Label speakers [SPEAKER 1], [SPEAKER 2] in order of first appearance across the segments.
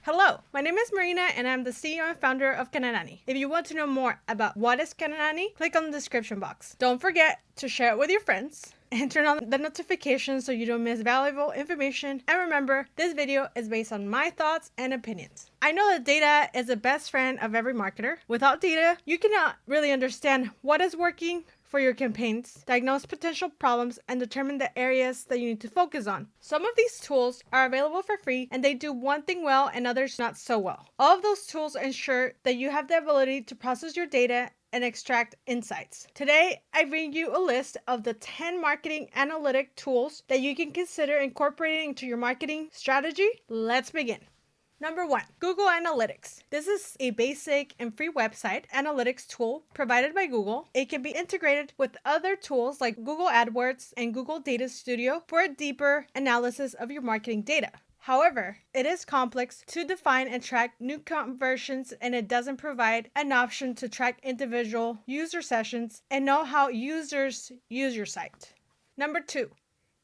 [SPEAKER 1] Hello, my name is Marina and I'm the CEO and founder of Kananani. If you want to know more about what is Kananani, click on the description box. Don't forget to share it with your friends and turn on the notifications so you don't miss valuable information. And remember, this video is based on my thoughts and opinions. I know that data is the best friend of every marketer. Without data, you cannot really understand what is working for your campaigns, diagnose potential problems, and determine the areas that you need to focus on. Some of these tools are available for free and they do one thing well and others not so well. All of those tools ensure that you have the ability to process your data and extract insights. Today, I bring you a list of the 10 marketing analytic tools that you can consider incorporating into your marketing strategy. Let's begin. Number 1, Google Analytics. This is a basic and free website analytics tool provided by Google. It can be integrated with other tools like Google AdWords and Google Data Studio for a deeper analysis of your marketing data. However, it is complex to define and track new conversions, and it doesn't provide an option to track individual user sessions and know how users use your site. Number 2,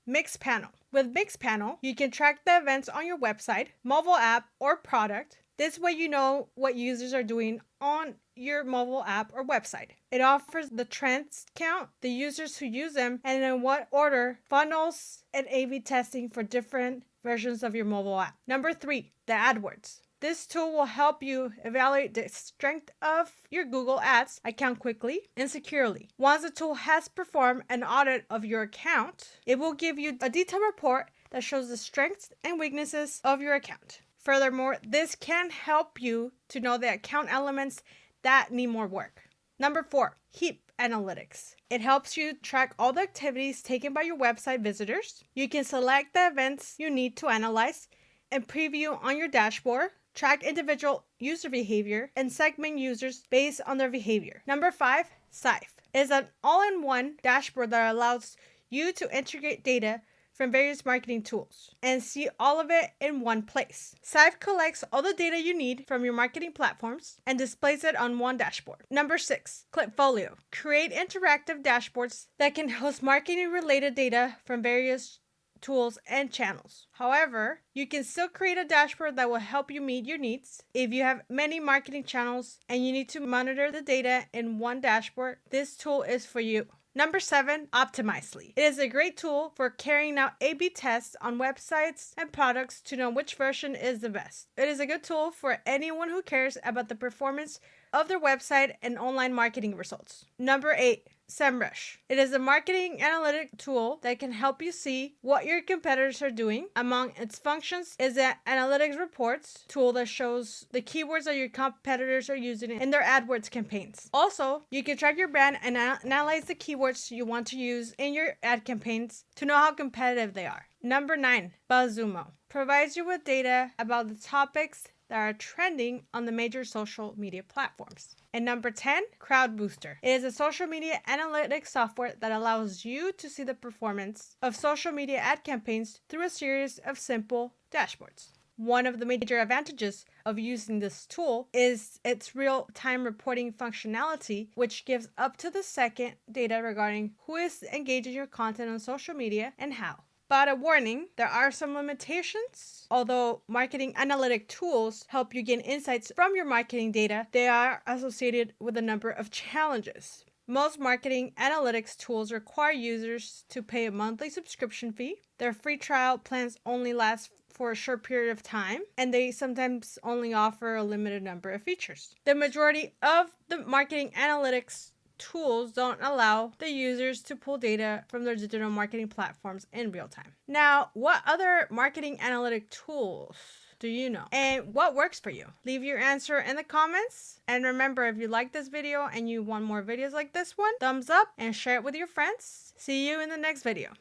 [SPEAKER 1] Mixpanel. With Mixpanel, you can track the events on your website, mobile app, or product. This way you know what users are doing on your mobile app or website. It offers the trends count, the users who use them, and in what order, funnels, and A/B testing for different versions of your mobile app. Number 3, the AdWords. This tool will help you evaluate the strength of your Google Ads account quickly and securely. Once the tool has performed an audit of your account, it will give you a detailed report that shows the strengths and weaknesses of your account. Furthermore, this can help you to know the account elements that need more work. Number 4, Heap Analytics. It helps you track all the activities taken by your website visitors. You can select the events you need to analyze and preview on your dashboard, track individual user behavior, and segment users based on their behavior. Number 5, Sife is an all-in-one dashboard that allows you to integrate data from various marketing tools and see all of it in one place. Sife collects all the data you need from your marketing platforms and displays it on one dashboard. Number 6, Klipfolio. Create interactive dashboards that can host marketing-related data from various tools and channels. However, you can still create a dashboard that will help you meet your needs. If you have many marketing channels and you need to monitor the data in one dashboard, this tool is for you. Number 7, Optimizely. It is a great tool for carrying out A/B tests on websites and products to know which version is the best. It is a good tool for anyone who cares about the performance of their website and online marketing results. Number 8, SEMrush. It is a marketing analytic tool that can help you see what your competitors are doing. Among its functions is an analytics reports tool that shows the keywords that your competitors are using in their AdWords campaigns. Also, you can track your brand and analyze the keywords you want to use in your ad campaigns to know how competitive they are. Number 9, BuzzSumo. Provides you with data about the topics that are trending on the major social media platforms. And number 10, CrowdBooster. It is a social media analytics software that allows you to see the performance of social media ad campaigns through a series of simple dashboards. One of the major advantages of using this tool is its real-time reporting functionality, which gives up to the second data regarding who is engaging your content on social media and how. But a warning, there are some limitations. Although marketing analytic tools help you gain insights from your marketing data, they are associated with a number of challenges. Most marketing analytics tools require users to pay a monthly subscription fee. Their free trial plans only last for a short period of time, and they sometimes only offer a limited number of features. The majority of the marketing analytics tools don't allow the users to pull data from their digital marketing platforms in real time. Now, what other marketing analytic tools do you know? And what works for you? Leave your answer in the comments. And remember, if you like this video and you want more videos like this one, thumbs up and share it with your friends. See you in the next video.